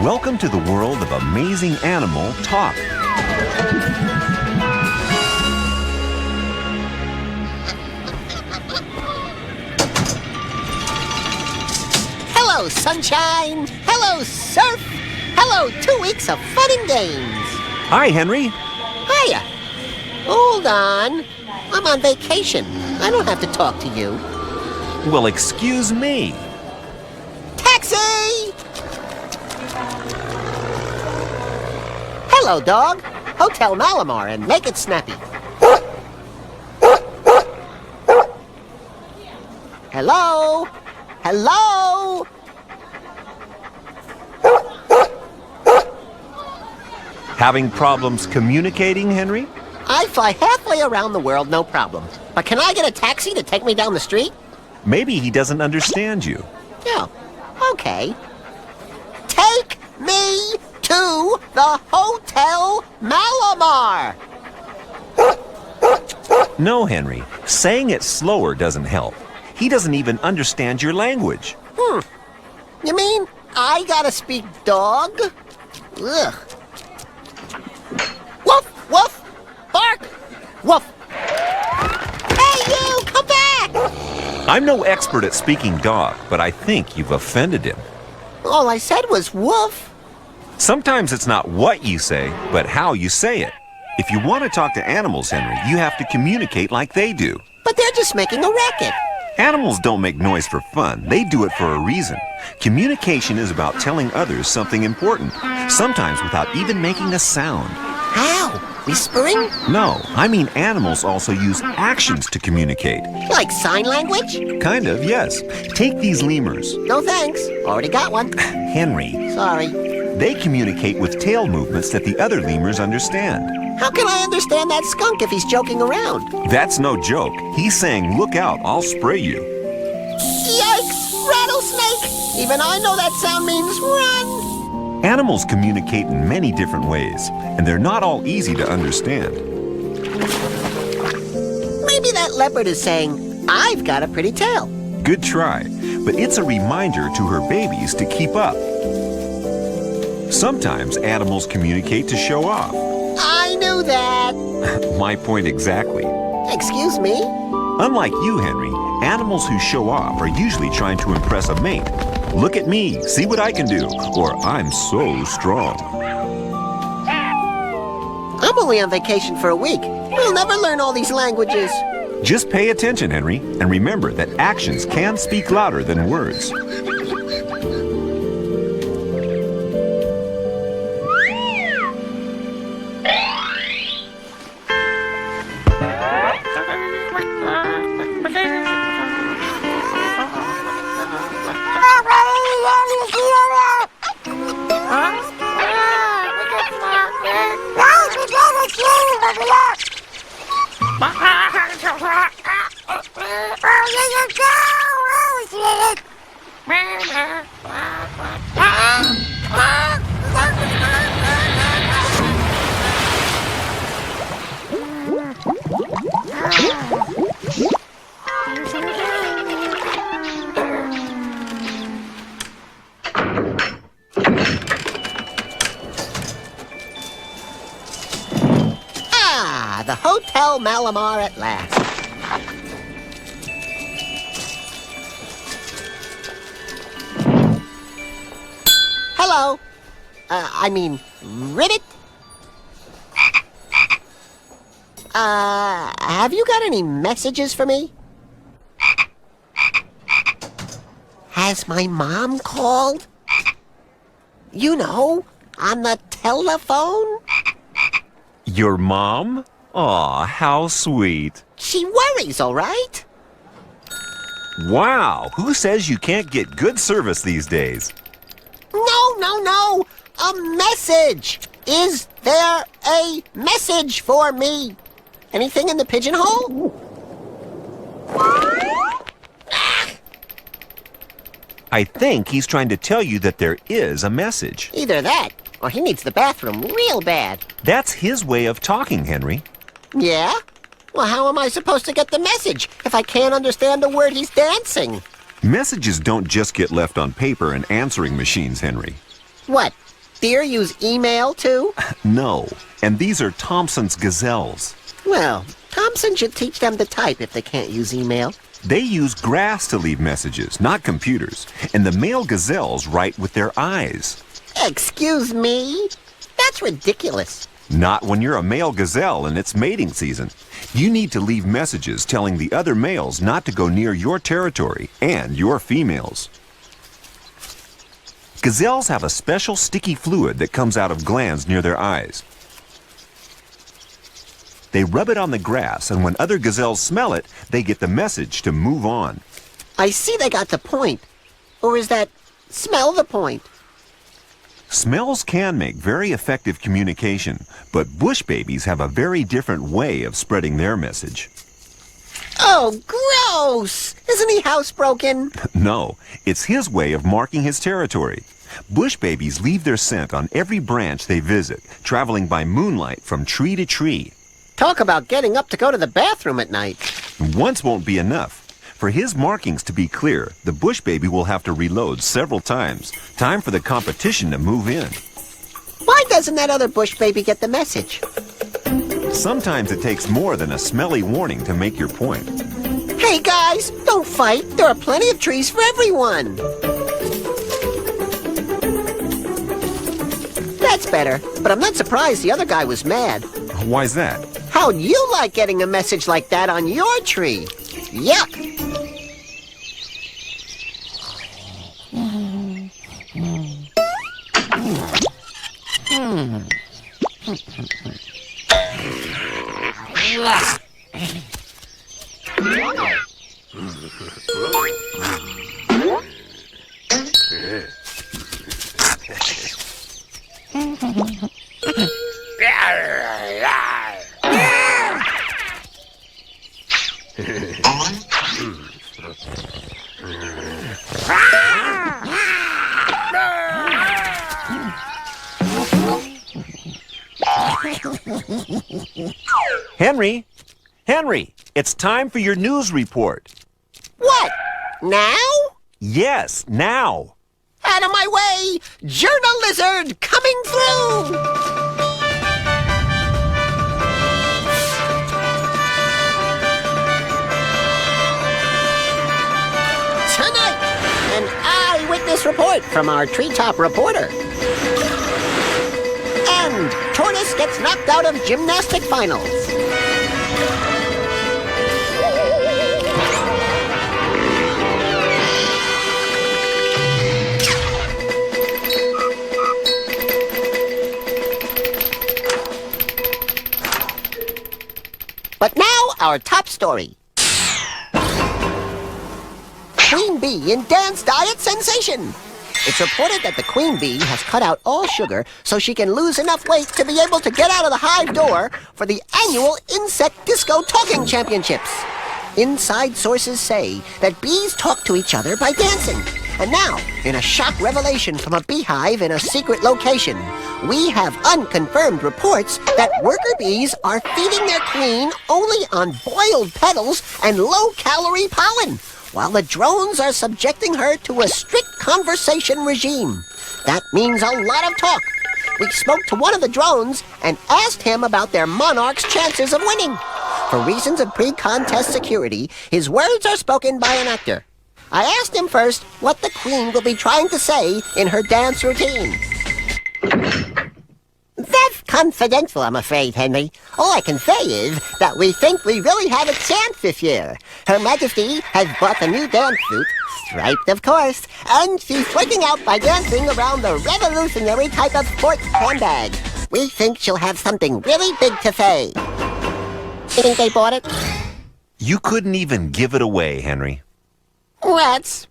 Welcome to the world of amazing animal talk. Hello, sunshine. Hello, surf. Hello, 2 weeks of fun and games. Hi, Henry. Hiya. Hold on. I'm on vacation. I don't have to talk to you. Well, excuse me. Taxi! Hello, dog. Hotel Malamar, and make it snappy. Hello? Hello? Having problems communicating, Henry? I fly halfway around the world, no problem. But can I get a taxi to take me down the street? Maybe he doesn't understand you. Oh, okay. Take me to the Hotel Malamar. No, Henry. Saying it slower doesn't help. He doesn't even understand your language. You mean I gotta speak dog? Ugh. Woof, woof, bark, woof. Hey, you, come back! I'm no expert at speaking dog, but I think you've offended him. All I said was woof. Sometimes it's not what you say, but how you say it. If you want to talk to animals, Henry, you have to communicate like they do. But they're just making a racket. Animals don't make noise for fun. They do it for a reason. Communication is about telling others something important, sometimes without even making a sound. How? Whispering? No, I mean animals also use actions to communicate. Like sign language? Kind of, yes. Take these lemurs. No thanks. Already got one. Henry, Sorry. they communicate with tail movements that the other lemurs understand. How can I understand that skunk if he's joking around? That's no joke. He's saying, look out, I'll spray you. Yikes! Rattlesnake! Even I know that sound means run! Animals communicate in many different ways, and they're not all easy to understand. Maybe that leopard is saying, I've got a pretty tail. Good try, but it's a reminder to her babies to keep up. Sometimes animals communicate to show off. I knew that. My point exactly. Excuse me? Unlike you, Henry, animals who show off are usually trying to impress a mate. Look at me, see what I can do, or I'm so strong. I'm only on vacation for a week. We'll never learn all these languages. Just pay attention, Henry, and remember that actions can speak louder than words. The Hotel Malamar at last. Hello. I mean, Ribbit? Have you got any messages for me? Has my mom called? You know, on the telephone? Your mom? Aw, how sweet. She worries, all right? Wow, who says you can't get good service these days? No. A message. Is there a message for me? Anything in the pigeonhole? I think he's trying to tell you that there is a message. Either that, or he needs the bathroom real bad. That's his way of talking, Henry. Yeah? Well, how am I supposed to get the message if I can't understand the word he's dancing? Messages don't just get left on paper and answering machines, Henry. What? deer use email too? No, and these are Thompson's gazelles. Well, Thompson should teach them to type if they can't use email. They use grass to leave messages, not computers, and the male gazelles write with their eyes. Excuse me? That's ridiculous. Not when you're a male gazelle and it's mating season. You need to leave messages telling the other males not to go near your territory and your females. Gazelles have a special sticky fluid that comes out of glands near their eyes. They rub it on the grass, and when other gazelles smell it, they get the message to move on. I see they got the point. Or is that smell the point? Smells can make very effective communication, but bush babies have a very different way of spreading their message. Oh, gross! Isn't he housebroken? No, it's his way of marking his territory. Bush babies leave their scent on every branch they visit, traveling by moonlight from tree to tree. Talk about getting up to go to the bathroom at night. Once won't be enough. For his markings to be clear, the bush baby will have to reload several times. Time for the competition to move in. Why doesn't that other bush baby get the message? Sometimes it takes more than a smelly warning to make your point. Hey guys, don't fight. There are plenty of trees for everyone. That's better, but I'm not surprised the other guy was mad. Why's that? How'd you like getting a message like that on your tree? Yuck! Henry! Henry! It's time for your news report. What? Now? Yes, now! Out of my way! Journal Lizard coming through! Tonight, an eyewitness report from our treetop reporter. And Tortoise gets knocked out of gymnastic finals. But now, our top story. Queen Bee in dance diet sensation. It's reported that the queen bee has cut out all sugar so she can lose enough weight to be able to get out of the hive door for the annual Insect Disco Talking Championships. Inside sources say that bees talk to each other by dancing. And now, in a shock revelation from a beehive in a secret location, we have unconfirmed reports that worker bees are feeding their queen only on boiled petals and low-calorie pollen, while the drones are subjecting her to a strict conversation regime. That means a lot of talk. We spoke to one of the drones and asked him about their monarch's chances of winning. For reasons of pre-contest security, his words are spoken by an actor. I asked him first what the queen will be trying to say in her dance routine. That's confidential, I'm afraid, Henry. All I can say is that we think we really have a chance this year. Her Majesty has bought a new dance suit, striped of course, and she's flicking out by dancing around the revolutionary type of sports handbag. We think she'll have something really big to say. You think they bought it? You couldn't even give it away, Henry. Rats.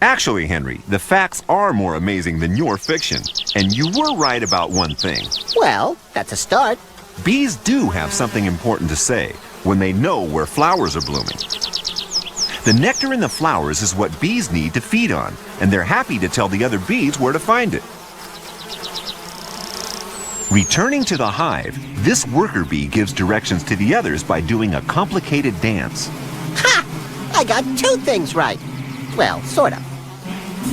Actually, Henry, the facts are more amazing than your fiction. And you were right about one thing. Well, that's a start. Bees do have something important to say when they know where flowers are blooming. The nectar in the flowers is what bees need to feed on, and they're happy to tell the other bees where to find it. Returning to the hive, this worker bee gives directions to the others by doing a complicated dance. Ha! I got two things right. Well, sort of.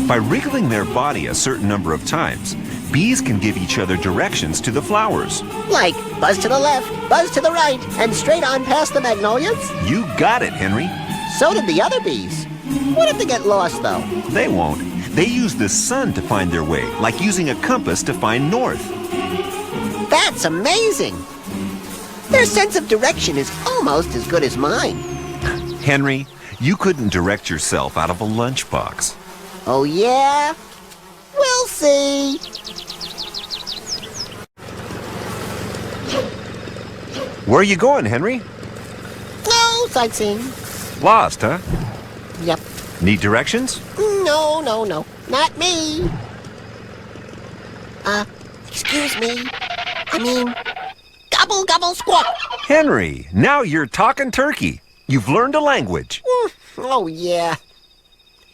By wriggling their body a certain number of times, bees can give each other directions to the flowers. Like buzz to the left, buzz to the right, and straight on past the magnolias? You got it, Henry. So did the other bees. What if they get lost, though? They won't. They use the sun to find their way, like using a compass to find north. That's amazing. Their sense of direction is almost as good as mine. Henry, you couldn't direct yourself out of a lunchbox. Oh, yeah? We'll see. Where are you going, Henry? No, sightseeing. Lost, huh? Yep. Need directions? No, not me. Excuse me. I mean, gobble, gobble, squawk. Henry, now you're talking turkey. You've learned a language. Oh, yeah.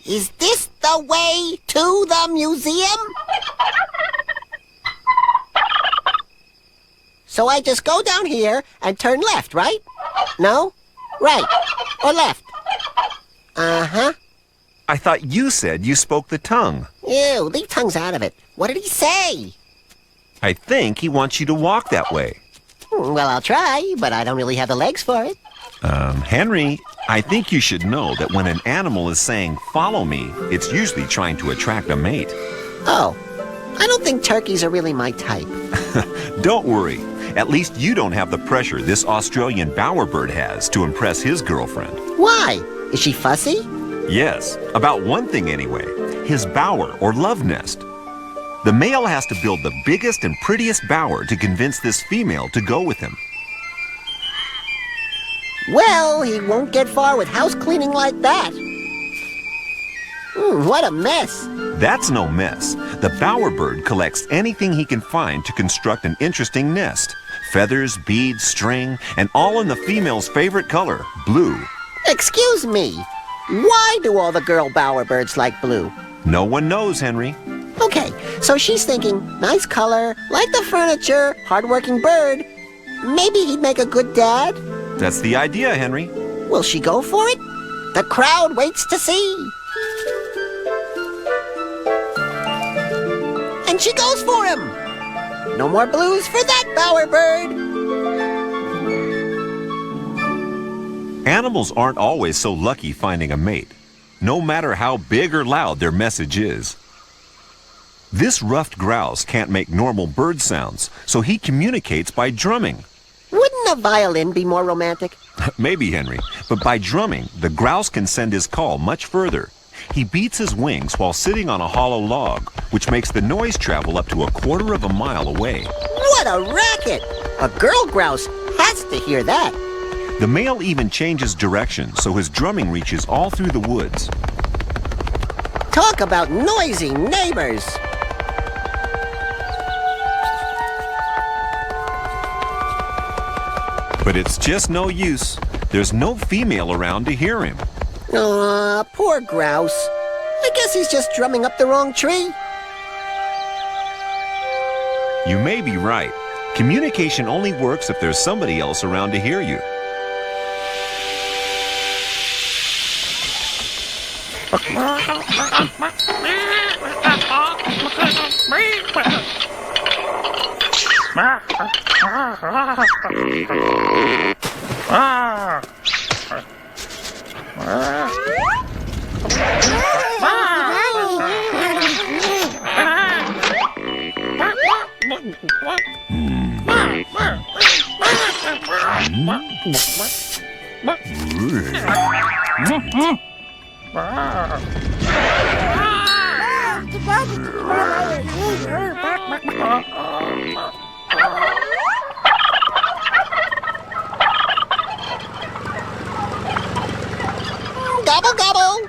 Is this the way to the museum? So I just go down here and turn left, right? No? Right. Or left? Uh-huh. I thought you said you spoke the tongue. Ew, leave tongues out of it. What did he say? I think he wants you to walk that way. Well, I'll try, but I don't really have the legs for it. Henry, I think you should know that when an animal is saying, "Follow me," it's usually trying to attract a mate. Oh, I don't think turkeys are really my type. Don't worry. At least you don't have the pressure this Australian bowerbird has to impress his girlfriend. Why? Is she fussy? Yes, about one thing anyway. His bower or love nest. The male has to build the biggest and prettiest bower to convince this female to go with him. Well, he won't get far with house cleaning like that. What a mess. That's no mess. The bowerbird collects anything he can find to construct an interesting nest. Feathers, beads, string, and all in the female's favorite color, blue. Excuse me. Why do all the girl bowerbirds like blue? No one knows, Henry. Okay, so she's thinking, nice color, like the furniture, hardworking bird. Maybe he'd make a good dad? That's the idea, Henry. Will she go for it? The crowd waits to see. And she goes for him. No more blues for that bowerbird. Animals aren't always so lucky finding a mate, no matter how big or loud their message is. This ruffed grouse can't make normal bird sounds, so he communicates by drumming. Wouldn't a violin be more romantic? Maybe, Henry, but by drumming, the grouse can send his call much further. He beats his wings while sitting on a hollow log, which makes the noise travel up to a quarter of a mile away. What a racket! A girl grouse has to hear that. The male even changes direction so his drumming reaches all through the woods. Talk about noisy neighbors. But it's just no use. There's no female around to hear him. Aw, poor grouse. I guess he's just drumming up the wrong tree. You may be right. Communication only works if there's somebody else around to hear you. Gobble, gobble.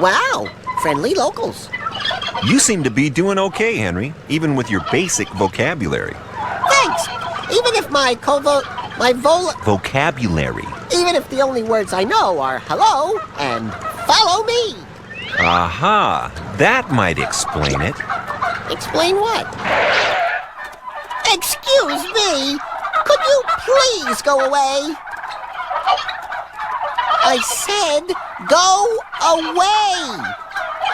Wow, friendly locals. You seem to be doing okay, Henry, even with your basic vocabulary. Thanks. Even if Vocabulary. even if the only words I know are hello and follow me. Aha, that might explain it. Explain what? Excuse me. Could you please go away? I said go away.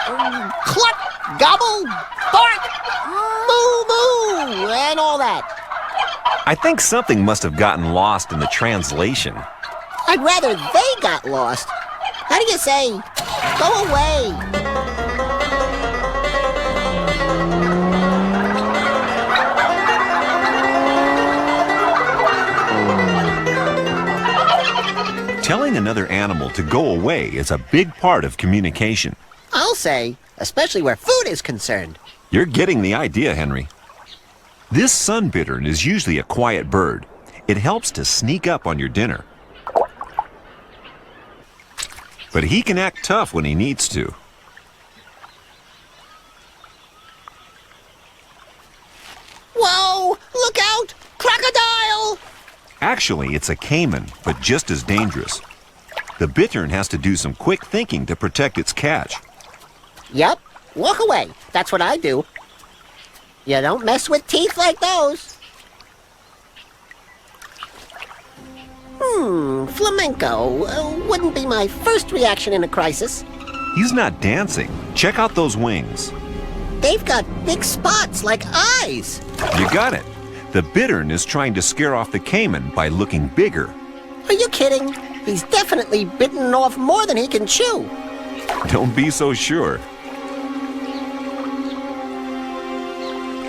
cluck, gobble, bark, moo, moo, and all that. I think something must have gotten lost in the translation. I'd rather they got lost. How do you say, go away? Telling another animal to go away is a big part of communication. I'll say, especially where food is concerned. You're getting the idea, Henry. This sun bittern is usually a quiet bird. It helps to sneak up on your dinner. But he can act tough when he needs to. Whoa! Look out! Crocodile! Actually, it's a caiman, but just as dangerous. The bittern has to do some quick thinking to protect its catch. Yep, walk away. That's what I do. You don't mess with teeth like those. Flamenco wouldn't be my first reaction in a crisis. He's not dancing. Check out those wings. They've got big spots like eyes. You got it. The bittern is trying to scare off the caiman by looking bigger. Are you kidding? He's definitely bitten off more than he can chew. Don't be so sure.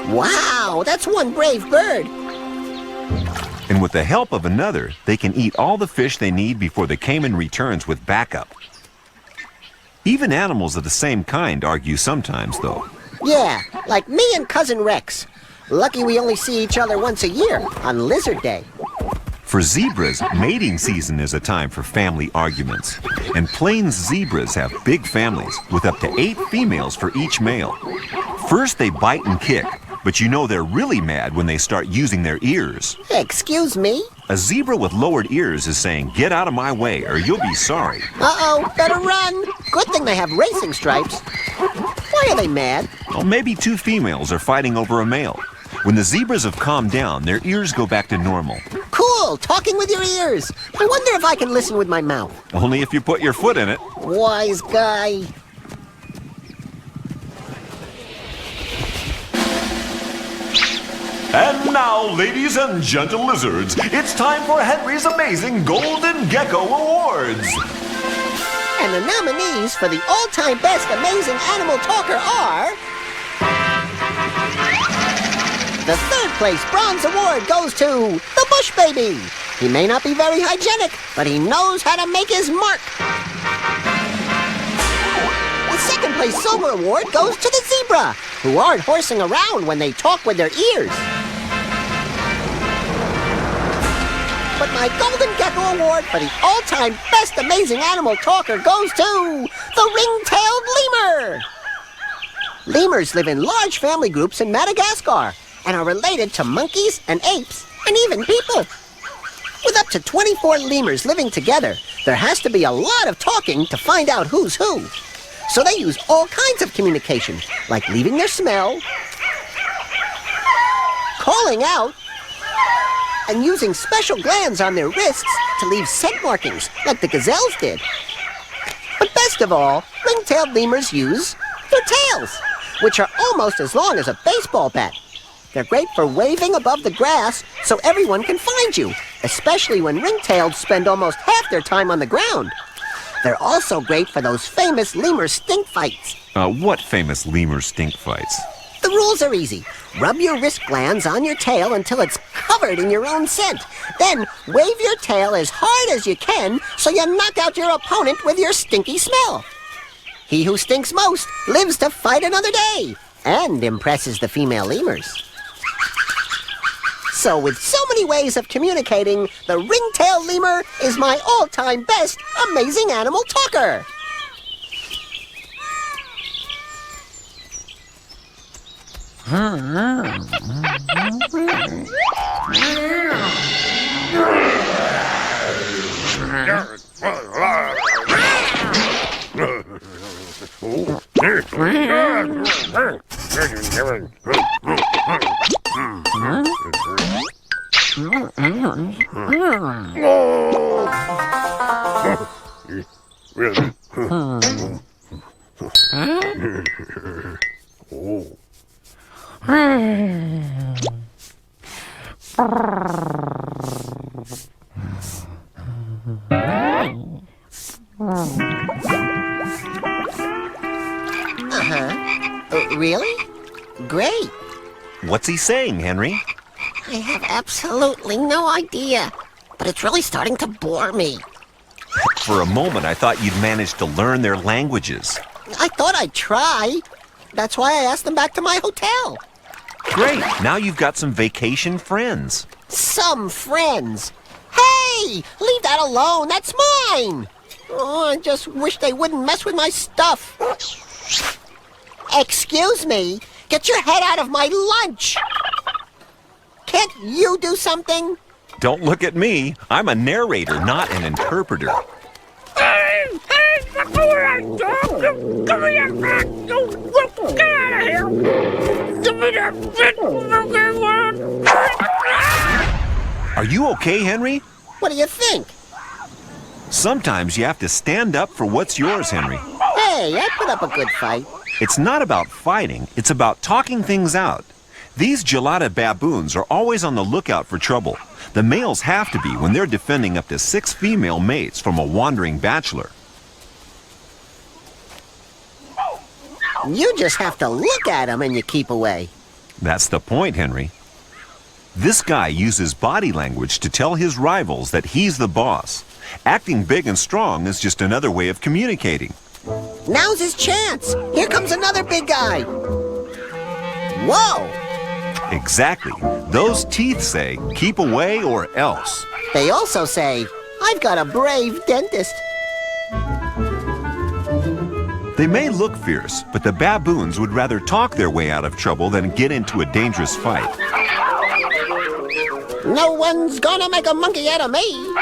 Wow, that's one brave bird. And with the help of another, they can eat all the fish they need before the caiman returns with backup. Even animals of the same kind argue sometimes, though. Yeah, like me and Cousin Rex. Lucky we only see each other once a year, on Lizard Day. For zebras, mating season is a time for family arguments. And plains zebras have big families, with up to 8 females for each male. First they bite and kick, but you know they're really mad when they start using their ears. Excuse me? A zebra with lowered ears is saying, "Get out of my way, or you'll be sorry." Uh-oh, better run. Good thing they have racing stripes. Why are they mad? Well, maybe 2 females are fighting over a male. When the zebras have calmed down, their ears go back to normal. Cool, talking with your ears. I wonder if I can listen with my mouth. Only if you put your foot in it. Wise guy. And now, ladies and gentle lizards, it's time for Henry's amazing Golden Gecko Awards. And the nominees for the all-time best amazing animal talker are... The third place bronze award goes to the Bush Baby. He may not be very hygienic, but he knows how to make his mark. The second place silver award goes to the zebra, who aren't horsing around when they talk with their ears. But my Golden Gecko Award for the all-time best amazing animal talker goes to the ring-tailed lemur. Lemurs live in large family groups in Madagascar and are related to monkeys and apes and even people. With up to 24 lemurs living together, there has to be a lot of talking to find out who's who. So they use all kinds of communication, like leaving their smell, calling out, and using special glands on their wrists to leave scent markings, like the gazelles did. But best of all, ring-tailed lemurs use their tails, which are almost as long as a baseball bat. They're great for waving above the grass so everyone can find you, especially when ring-tailed spend almost half their time on the ground. They're also great for those famous lemur stink fights. What famous lemur stink fights? The rules are easy. Rub your wrist glands on your tail until it's covered in your own scent. Then wave your tail as hard as you can so you knock out your opponent with your stinky smell. He who stinks most lives to fight another day and impresses the female lemurs. So with so many ways of communicating, the ring-tailed lemur is my all-time best amazing animal talker. Really? Great. What's he saying, Henry? I have absolutely no idea, but it's really starting to bore me. For a moment, I thought you'd managed to learn their languages. I thought I'd try. That's why I asked them back to my hotel. Great. Now you've got some vacation friends. Some friends. Hey, leave that alone. That's mine. Oh, I just wish they wouldn't mess with my stuff. Excuse me. Get your head out of my lunch. Can't you do something? Don't look at me. I'm a narrator, not an interpreter. Are you okay, Henry? What do you think? Sometimes you have to stand up for what's yours, Henry. Hey, I put up a good fight. It's not about fighting, it's about talking things out. These gelada baboons are always on the lookout for trouble. The males have to be when they're defending up to 6 female mates from a wandering bachelor. You just have to look at them and you keep away. That's the point, Henry. This guy uses body language to tell his rivals that he's the boss. Acting big and strong is just another way of communicating. Now's his chance. Here comes another big guy. Whoa! Exactly. Those teeth say, keep away or else. They also say, I've got a brave dentist. They may look fierce, but the baboons would rather talk their way out of trouble than get into a dangerous fight. No one's gonna make a monkey out of me.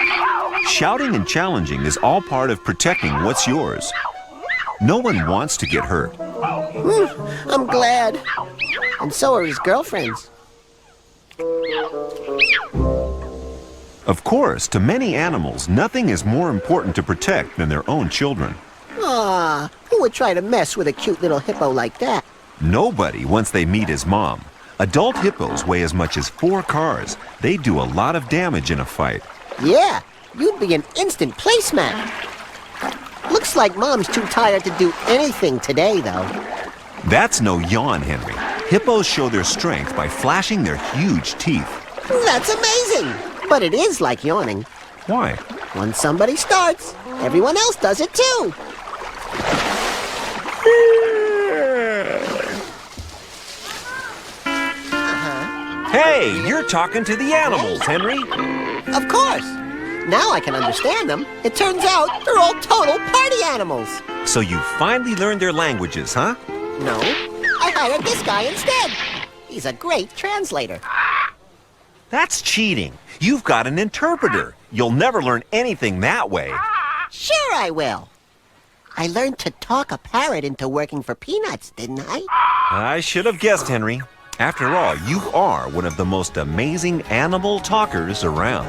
Shouting and challenging is all part of protecting what's yours. No one wants to get hurt. I'm glad. And so are his girlfriends. Of course, to many animals, nothing is more important to protect than their own children. Ah, who would try to mess with a cute little hippo like that? Nobody once they meet his mom. Adult hippos weigh as much as 4 cars. They do a lot of damage in a fight. Yeah, you'd be an instant placemat. Looks like Mom's too tired to do anything today, though. That's no yawn, Henry. Hippos show their strength by flashing their huge teeth. That's amazing! But it is like yawning. Why? Once somebody starts, everyone else does it too. Hey, you're talking to the animals, Henry. Of course. Now I can understand them. It turns out they're all total party animals. So you finally learned their languages, huh? No, I hired this guy instead. He's a great translator. That's cheating. You've got an interpreter. You'll never learn anything that way. Sure I will. I learned to talk a parrot into working for Peanuts, didn't I? I should have guessed, Henry. After all, you are one of the most amazing animal talkers around.